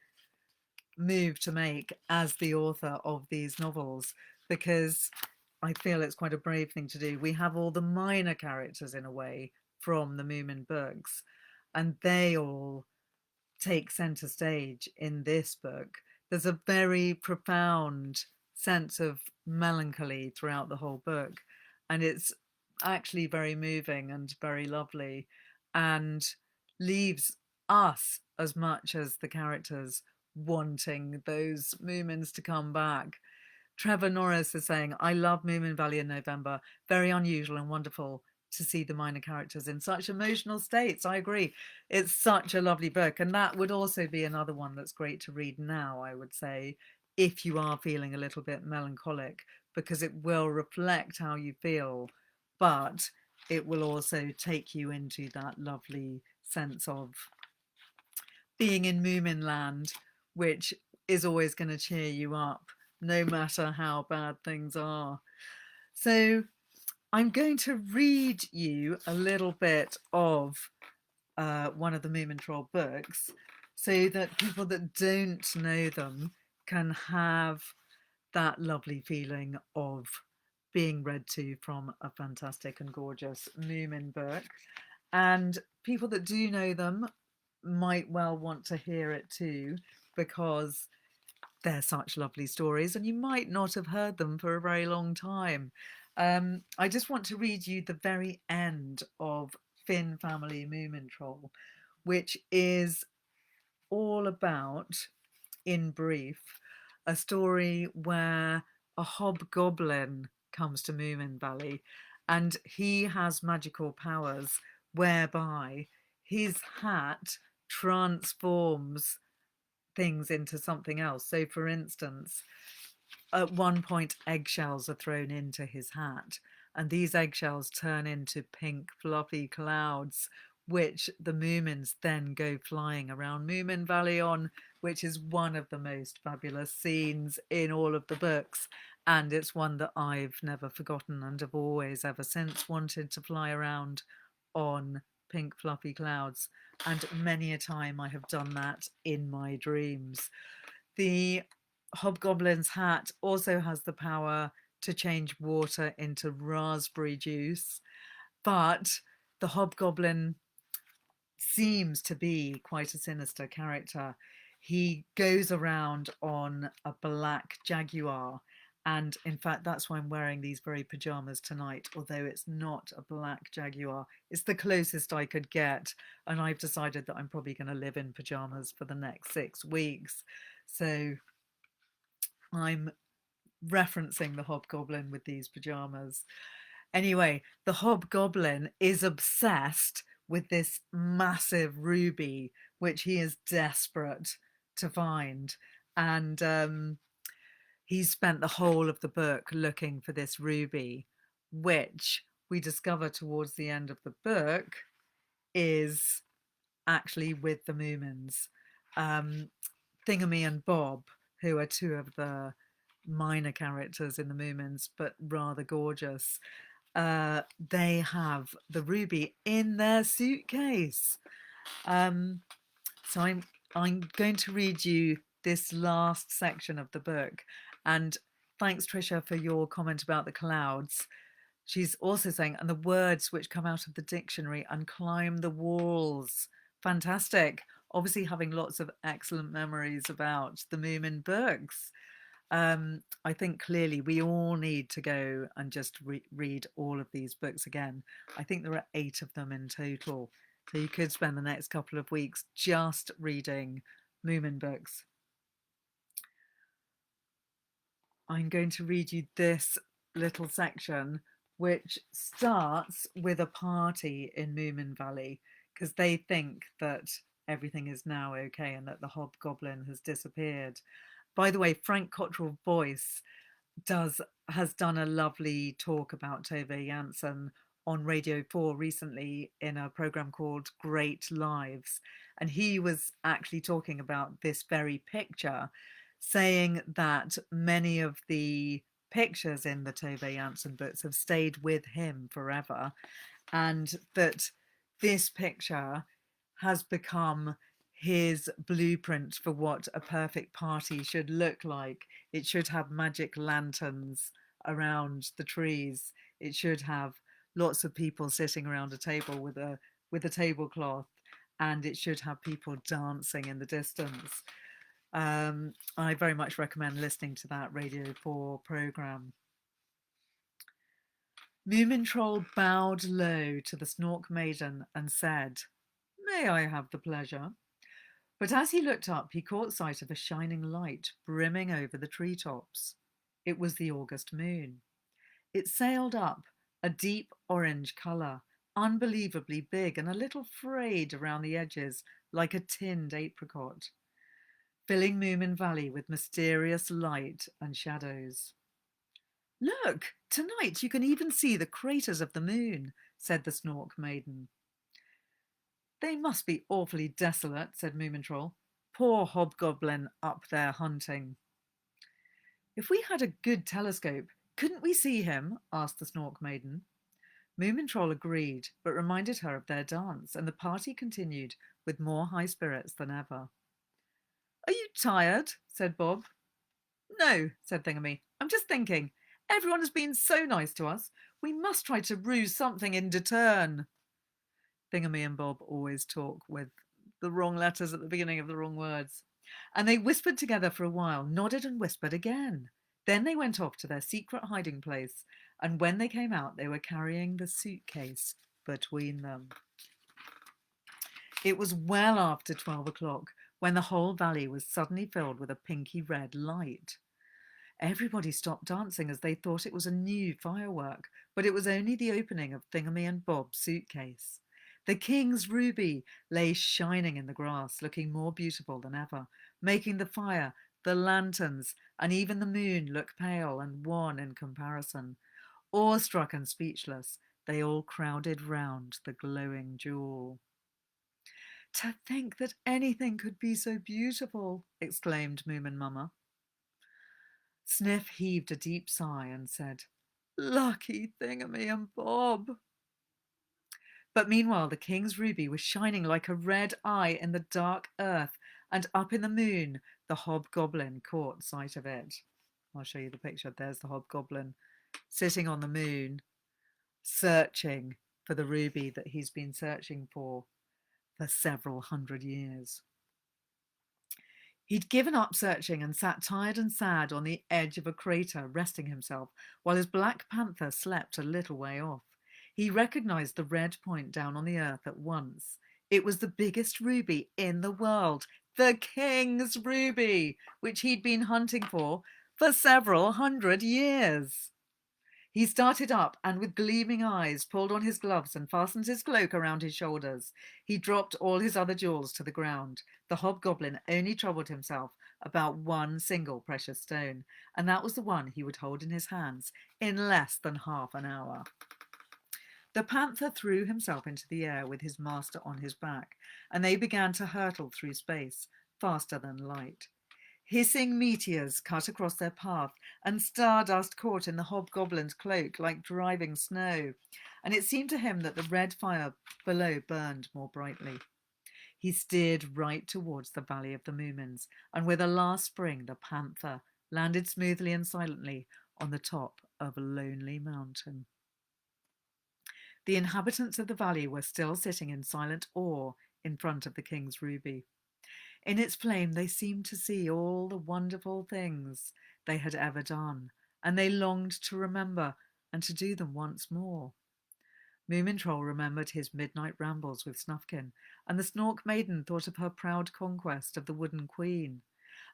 move to make as the author of these novels, because I feel it's quite a brave thing to do. We have all the minor characters in a way from the Moomin books, and they all take center stage in this book. There's a very profound sense of melancholy throughout the whole book, and it's actually very moving and very lovely, and leaves us as much as the characters wanting those Moomins to come back. Trevor Norris is saying, I love Moomin Valley in November. Very unusual and wonderful to see the minor characters in such emotional states. I agree. It's such a lovely book. And that would also be another one that's great to read now, I would say, if you are feeling a little bit melancholic, because it will reflect how you feel, but it will also take you into that lovely sense of being in Moominland, which is always going to cheer you up, no matter how bad things are. So I'm going to read you a little bit of one of the Moomin Troll books so that people that don't know them can have that lovely feeling of being read to from a fantastic and gorgeous Moomin book. And people that do know them might well want to hear it too, because they're such lovely stories and you might not have heard them for a very long time. I just want to read you the very end of Finn Family Moomin Troll, which is all about, in brief, a story where a hobgoblin comes to Moomin Valley and he has magical powers whereby his hat transforms things into something else. So, for instance, at one point, eggshells are thrown into his hat, and these eggshells turn into pink, fluffy clouds, which the Moomins then go flying around Moomin Valley on, which is one of the most fabulous scenes in all of the books. And it's one that I've never forgotten and have always, ever since, wanted to fly around on pink, fluffy clouds. And many a time I have done that in my dreams. The hobgoblin's hat also has the power to change water into raspberry juice, but the hobgoblin seems to be quite a sinister character. He goes around on a black jaguar, and in fact that's why I'm wearing these very pajamas tonight, although it's not a black jaguar. It's the closest I could get, and I've decided that I'm probably going to live in pajamas for the next 6 weeks. So I'm referencing the hobgoblin with these pajamas. Anyway, the hobgoblin is obsessed with this massive ruby, which he is desperate to find. And he's spent the whole of the book looking for this ruby, which we discover towards the end of the book is actually with the Moomins. Thingamy and Bob, who are two of the minor characters in the Moomins, but rather gorgeous, they have the ruby in their suitcase. So I'm going to read you this last section of the book. And thanks, Trisha, for your comment about the clouds. She's also saying, and the words which come out of the dictionary and climb the walls. Fantastic. Obviously having lots of excellent memories about the Moomin books. I think clearly we all need to go and just read all of these books again. I think there are 8 of them in total. So you could spend the next couple of weeks just reading Moomin books. I'm going to read you this little section, which starts with a party in Moomin Valley, because they think that everything is now okay and that the hobgoblin has disappeared. By the way, Frank Cottrell Boyce has done a lovely talk about Tove Jansson on Radio 4 recently in a program called Great Lives. And he was actually talking about this very picture, saying that many of the pictures in the Tove Jansson books have stayed with him forever, and that this picture has become his blueprint for what a perfect party should look like. It should have magic lanterns around the trees. It should have lots of people sitting around a table with a tablecloth, and it should have people dancing in the distance. I very much recommend listening to that Radio 4 programme. Moomin Troll bowed low to the Snork Maiden and said, "May I have the pleasure?" But as he looked up, he caught sight of a shining light brimming over the treetops. It was the August moon. It sailed up, a deep orange colour, unbelievably big and a little frayed around the edges like a tinned apricot, filling Moomin Valley with mysterious light and shadows. "Look, tonight you can even see the craters of the moon," said the Snork Maiden. "They must be awfully desolate," said Moomin Troll. "Poor hobgoblin up there hunting." "If we had a good telescope, couldn't we see him?" asked the Snork Maiden. Moomin Troll agreed, but reminded her of their dance, and the party continued with more high spirits than ever. "Are you tired?" said Bob. "No," said Thingamy. "I'm just thinking. Everyone has been so nice to us. We must try to ruse something in return." Thingamy and Bob always talk with the wrong letters at the beginning of the wrong words. And they whispered together for a while, nodded and whispered again. Then they went off to their secret hiding place, and when they came out, they were carrying the suitcase between them. It was well after 12 o'clock when the whole valley was suddenly filled with a pinky red light. Everybody stopped dancing as they thought it was a new firework, but it was only the opening of Thingamy and Bob's suitcase. The king's ruby lay shining in the grass, looking more beautiful than ever, making the fire, the lanterns, and even the moon look pale and wan in comparison. Awestruck and speechless, they all crowded round the glowing jewel. "To think that anything could be so beautiful," exclaimed Moomin Mama. Sniff heaved a deep sigh and said, "Lucky Thingamy and Bob." But meanwhile the king's ruby was shining like a red eye in the dark earth, and up in the moon the hobgoblin caught sight of it. I'll show you the picture. There's the hobgoblin sitting on the moon, searching for the ruby that he's been searching for several hundred years. He'd given up searching and sat tired and sad on the edge of a crater, resting himself, while his black panther slept a little way off. He recognised the red point down on the earth at once. It was the biggest ruby in the world, the king's ruby, which he'd been hunting for several hundred years. He started up and with gleaming eyes pulled on his gloves and fastened his cloak around his shoulders. He dropped all his other jewels to the ground. The hobgoblin only troubled himself about one single precious stone, and that was the one he would hold in his hands in less than half an hour. The panther threw himself into the air with his master on his back, and they began to hurtle through space, faster than light. Hissing meteors cut across their path, and stardust caught in the hobgoblin's cloak like driving snow, and it seemed to him that the red fire below burned more brightly. He steered right towards the Valley of the Moomins, and with a last spring the panther landed smoothly and silently on the top of a lonely mountain. The inhabitants of the valley were still sitting in silent awe in front of the king's ruby. In its flame they seemed to see all the wonderful things they had ever done, and they longed to remember and to do them once more. Moomin Troll remembered his midnight rambles with Snufkin, and the Snork Maiden thought of her proud conquest of the Wooden Queen,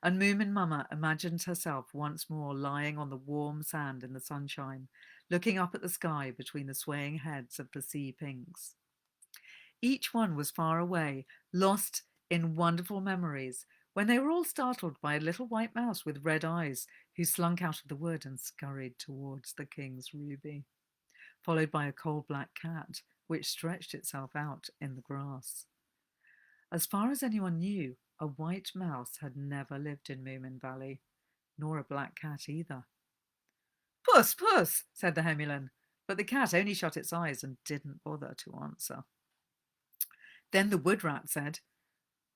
and Moomin Mama imagined herself once more lying on the warm sand in the sunshine, looking up at the sky between the swaying heads of the sea pinks. Each one was far away, lost in wonderful memories, when they were all startled by a little white mouse with red eyes who slunk out of the wood and scurried towards the king's ruby, followed by a coal black cat which stretched itself out in the grass. As far as anyone knew, a white mouse had never lived in Moomin Valley, nor a black cat either. "Puss, puss," said the Hemulin, but the cat only shut its eyes and didn't bother to answer. Then the wood rat said,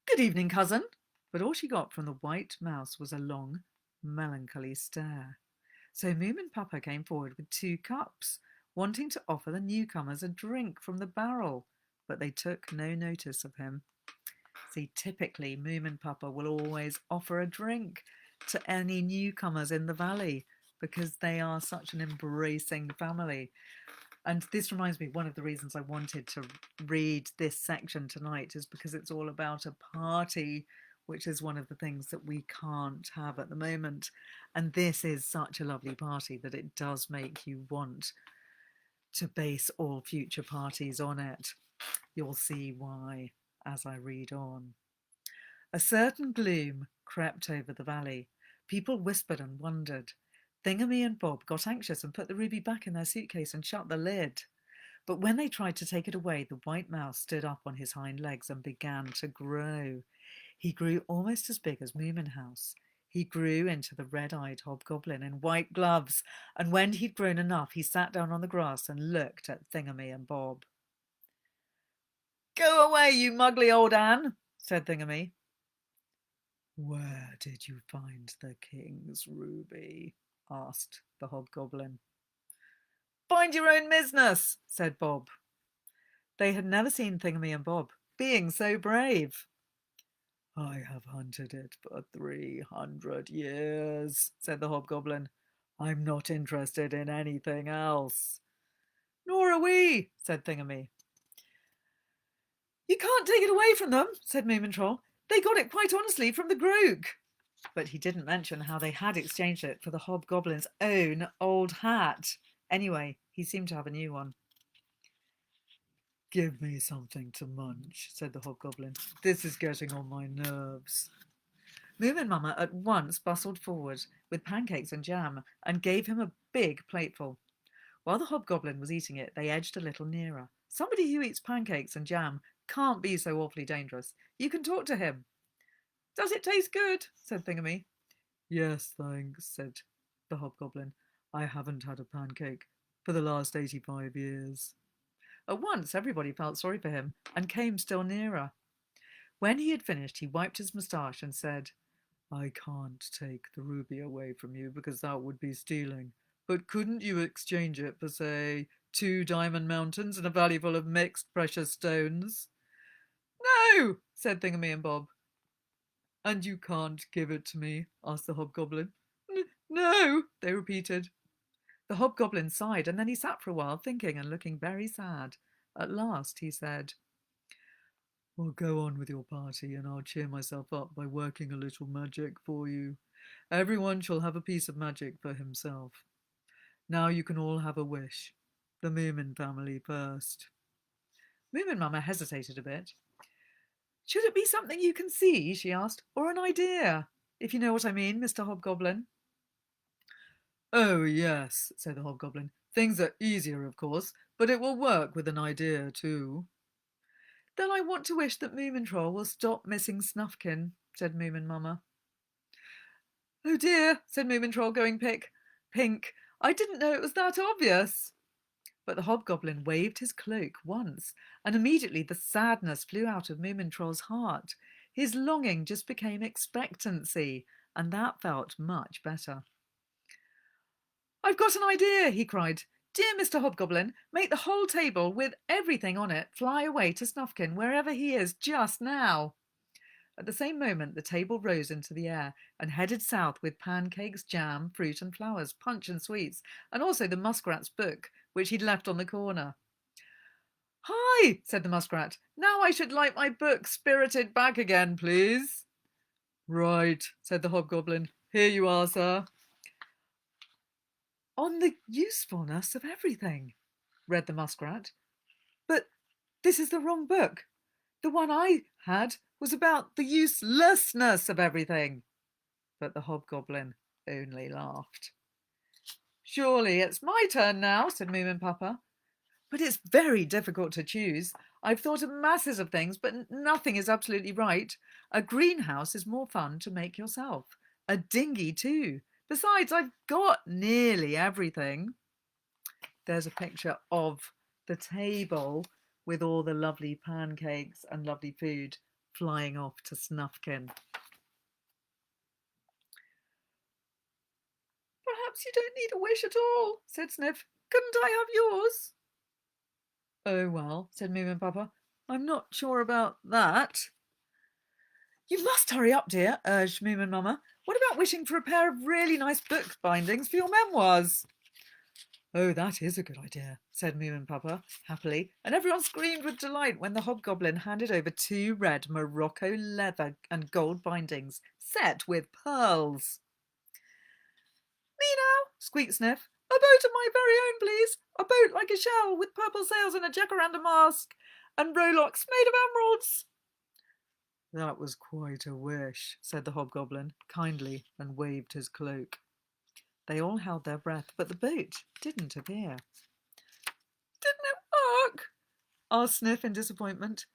"Good evening, cousin," but all she got from the white mouse was a long, melancholy stare. So Moominpopper came forward with 2 cups, wanting to offer the newcomers a drink from the barrel, but they took no notice of him. See, typically Moominpopper will always offer a drink to any newcomers in the valley because they are such an embracing family. And this reminds me, one of the reasons I wanted to read this section tonight is because it's all about a party, which is one of the things that we can't have at the moment. And this is such a lovely party that it does make you want to base all future parties on it. You'll see why as I read on. A certain gloom crept over the valley. People whispered and wondered. Thingamy and Bob got anxious and put the ruby back in their suitcase and shut the lid. But when they tried to take it away, the white mouse stood up on his hind legs and began to grow. He grew almost as big as Moomin House. He grew into the red-eyed hobgoblin in white gloves, and when he'd grown enough, he sat down on the grass and looked at Thingamy and Bob. "Go away, you muggly old Anne," said Thingamy. "Where did you find the king's ruby?" asked the hobgoblin. "Find your own business," said Bob. They had never seen Thingamy and Bob being so brave. "I have hunted it for 300 years, said the hobgoblin. "I'm not interested in anything else." "Nor are we," said Thingamy. "You can't take it away from them," said Moomin Troll. "They got it quite honestly from the Grook." But he didn't mention how they had exchanged it for the hobgoblin's own old hat. Anyway, he seemed to have a new one. "Give me something to munch," said the hobgoblin. "This is getting on my nerves." Moomin Mama at once bustled forward with pancakes and jam and gave him a big plateful. While the hobgoblin was eating it, they edged a little nearer. Somebody who eats pancakes and jam can't be so awfully dangerous. You can talk to him. "Does it taste good?" said Thingamy. "Yes, thanks," said the hobgoblin. "I haven't had a pancake for the last 85 years. At once everybody felt sorry for him and came still nearer. When he had finished, he wiped his moustache and said, "I can't take the ruby away from you because that would be stealing. But couldn't you exchange it for, say, 2 diamond mountains and a valley full of mixed precious stones?" "No," said Thingamy and Bob. "And you can't give it to me?" asked the hobgoblin. "No," they repeated. The hobgoblin sighed, and then he sat for a while thinking and looking very sad. At last he said, "Well, go on with your party, and I'll cheer myself up by working a little magic for you. Everyone shall have a piece of magic for himself. Now you can all have a wish. The Moomin family first." Moomin Mama hesitated a bit. "Should it be something you can see," she asked, "or an idea? If you know what I mean, Mr. Hobgoblin." "Oh, yes," said the hobgoblin. "Things are easier, of course, but it will work with an idea, too." "Then I want to wish that Moomin Troll will stop missing Snufkin," said Moomin Mama. "Oh dear," said Moomin Troll, going pink. "I didn't know it was that obvious." But the hobgoblin waved his cloak once, and immediately the sadness flew out of Moomin Troll's heart. His longing just became expectancy, and that felt much better. "I've got an idea," he cried. "Dear Mr. Hobgoblin, make the whole table with everything on it fly away to Snufkin, wherever he is just now." At the same moment, the table rose into the air and headed south with pancakes, jam, fruit and flowers, punch and sweets, and also the muskrat's book, which he'd left on the corner. "Hi," said the muskrat. "Now I should like my book spirited back again, please." "Right," said the hobgoblin. "Here you are, sir." "On the usefulness of everything," read the muskrat. "But this is the wrong book. The one I had was about the uselessness of everything." But the hobgoblin only laughed. "Surely it's my turn now," said Moominpopper. "But it's very difficult to choose. I've thought of masses of things, but nothing is absolutely right. A greenhouse is more fun to make yourself. A dinghy too. Besides, I've got nearly everything." There's a picture of the table with all the lovely pancakes and lovely food flying off to Snufkin. "Perhaps you don't need a wish at all," said Sniff. "Couldn't I have yours?" "Oh, well," said Moominpopper, "I'm not sure about that." "You must hurry up, dear," urged Moomin Mama. "What about wishing for a pair of really nice book bindings for your memoirs?" Oh, that is a good idea, said Moominpopper happily, and everyone screamed with delight when the hobgoblin handed over 2 red Morocco leather and gold bindings set with pearls. Me now, squeaked Sniff. A boat of my very own, please. A boat like a shell, with purple sails and a jacaranda mask, and rowlocks made of emeralds. That was quite a wish, said the hobgoblin kindly, and waved his cloak. They all held their breath, but the boat didn't appear. Didn't it work? Asked Sniff in disappointment.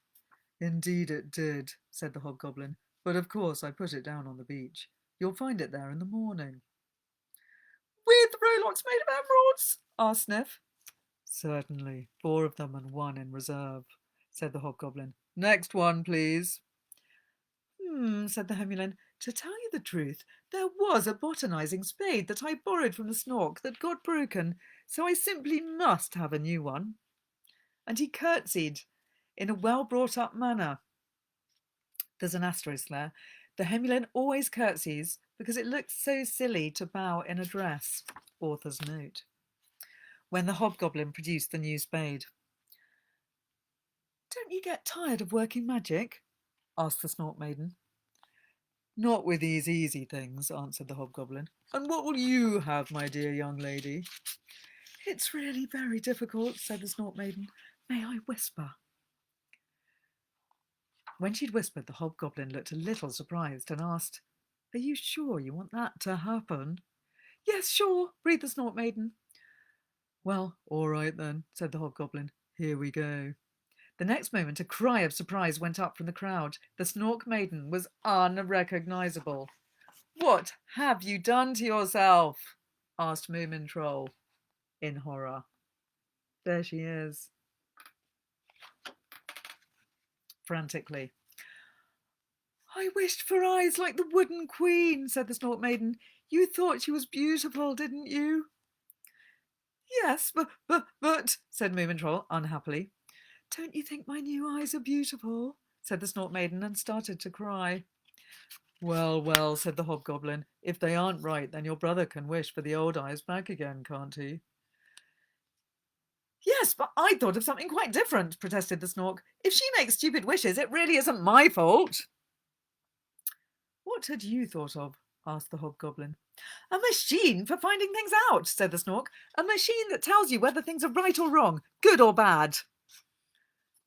Indeed it did, said the hobgoblin, but of course I put it down on the beach. You'll find it there in the morning. With rowlocks made of emeralds? Asked Sniff. Certainly, 4 of them and 1 in reserve, said the hobgoblin. Next one, please. Said the Hemulin. To tell you the truth, there was a botanising spade that I borrowed from the Snork that got broken, so I simply must have a new one. And he curtsied in a well-brought-up manner. There's an asterisk there. The Hemulin always curtsies because it looks so silly to bow in a dress. Author's note. When the hobgoblin produced the new spade. Don't you get tired of working magic? Asked the Snork Maiden. Not with these easy things, answered the hobgoblin. And what will you have, my dear young lady? It's really very difficult, said the Snork Maiden. May I whisper? When she'd whispered, the hobgoblin looked a little surprised and asked, Are you sure you want that to happen? Yes, sure, breathed the Snork Maiden. Well, all right then, said the hobgoblin. Here we go. The next moment a cry of surprise went up from the crowd. The Snork Maiden was unrecognisable. What have you done to yourself? Asked Moomin Troll in horror. There she is. Frantically. I wished for eyes like the wooden queen, said the Snork Maiden. You thought she was beautiful, didn't you? Yes, but, said Moomin Troll unhappily. Don't you think my new eyes are beautiful? Said the Snork Maiden and started to cry. Well, well, said the hobgoblin. If they aren't right, then your brother can wish for the old eyes back again, can't he? Yes, but I thought of something quite different, protested the Snork. If she makes stupid wishes, it really isn't my fault. What had you thought of? Asked the hobgoblin. A machine for finding things out, said the Snork. A machine that tells you whether things are right or wrong, good or bad.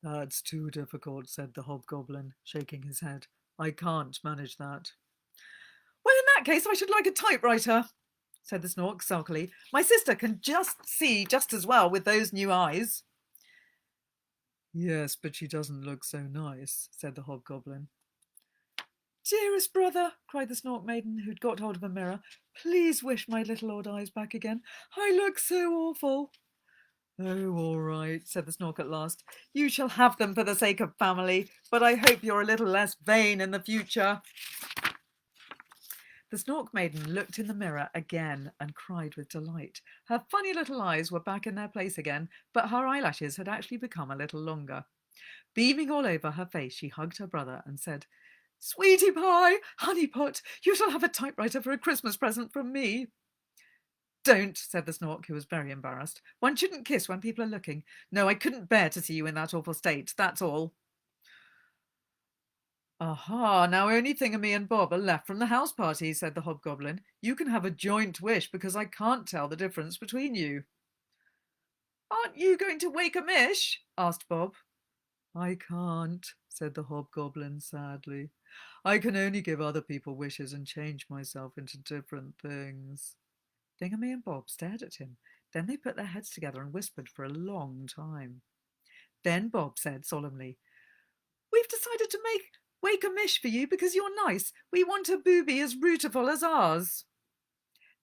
That's too difficult, said the hobgoblin, shaking his head. I can't manage that. Well, in that case, I should like a typewriter, said the Snork sulkily. My sister can just see just as well with those new eyes. Yes, but she doesn't look so nice, said the hobgoblin. Dearest brother, cried the Snork Maiden, who'd got hold of a mirror, please wish my little old eyes back again. I look so awful. Oh, all right, said the Snork at last. You shall have them for the sake of family, but I hope you're a little less vain in the future. The Snork Maiden looked in the mirror again and cried with delight. Her funny little eyes were back in their place again, but her eyelashes had actually become a little longer. Beaming all over her face, she hugged her brother and said, Sweetie pie, honeypot, you shall have a typewriter for a Christmas present from me. Don't, said the Snork, who was very embarrassed. One shouldn't kiss when people are looking. No, I couldn't bear to see you in that awful state, that's all. Aha, now only Thingamy and Bob are left from the house party, said the hobgoblin. You can have a joint wish because I can't tell the difference between you. Aren't you going to wake a mish? Asked Bob. I can't, said the hobgoblin sadly. I can only give other people wishes and change myself into different things. Thingamy and Bob stared at him. Then they put their heads together and whispered for a long time. Then Bob said solemnly, We've decided to wake a mish for you because you're nice. We want a booby as beautiful as ours.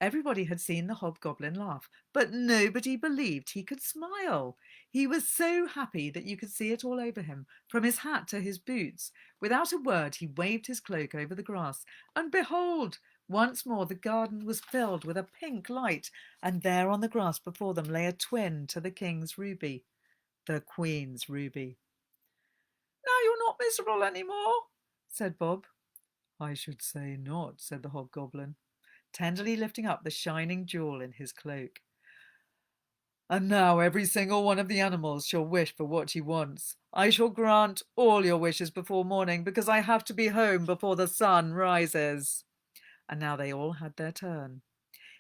Everybody had seen the hobgoblin laugh, but nobody believed he could smile. He was so happy that you could see it all over him, from his hat to his boots. Without a word, he waved his cloak over the grass, and behold, once more the garden was filled with a pink light, and there on the grass before them lay a twin to the king's ruby, the queen's ruby. Now you're not miserable any more, said Bob. I should say not, said the hobgoblin, tenderly lifting up the shining jewel in his cloak. And now every single one of the animals shall wish for what he wants. I shall grant all your wishes before morning, because I have to be home before the sun rises." And now they all had their turn.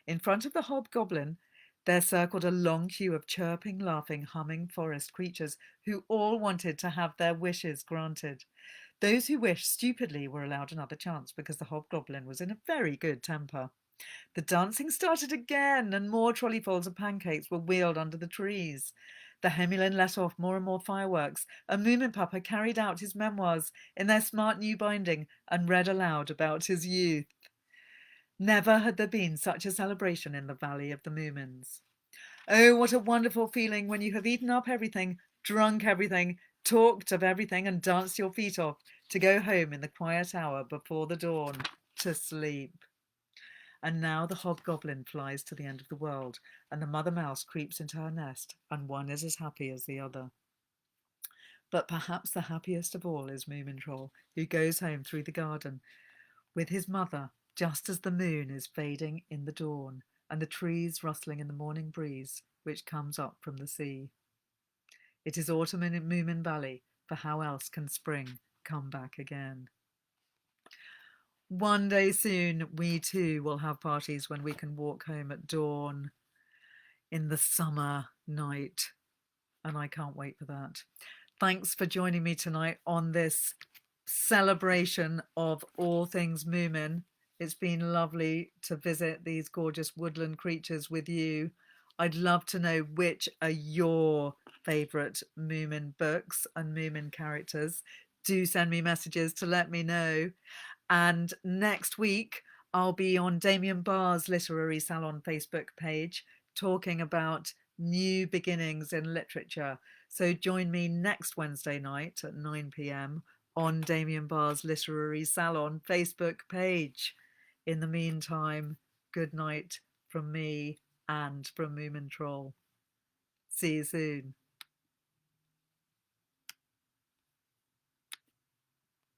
In front of the hobgoblin there circled a long queue of chirping, laughing, humming forest creatures who all wanted to have their wishes granted. Those who wished stupidly were allowed another chance, because the hobgoblin was in a very good temper. The dancing started again, and more trolleyfuls of pancakes were wheeled under the trees. The Hemulin let off more and more fireworks, and Moominpopper carried out his memoirs in their smart new binding and read aloud about his youth. Never had there been such a celebration in the Valley of the Moomins. Oh, what a wonderful feeling when you have eaten up everything, drunk everything, talked of everything, and danced your feet off, to go home in the quiet hour before the dawn to sleep. And now the hobgoblin flies to the end of the world, and the mother mouse creeps into her nest, and one is as happy as the other. But perhaps the happiest of all is Moomin Troll, who goes home through the garden with his mother, just as the moon is fading in the dawn, and the trees rustling in the morning breeze which comes up from the sea. It is autumn in Moomin Valley, for how else can spring come back again? One day soon, we too will have parties when we can walk home at dawn in the summer night, and I can't wait for that. Thanks for joining me tonight on this celebration of all things Moomin. It's been lovely to visit these gorgeous woodland creatures with you. I'd love to know which are your favourite Moomin books and Moomin characters. Do send me messages to let me know. And next week, I'll be on Damien Barr's Literary Salon Facebook page talking about new beginnings in literature. So join me next Wednesday night at 9 p.m. on Damien Barr's Literary Salon Facebook page. In the meantime, good night from me and from Moomin Troll. See you soon.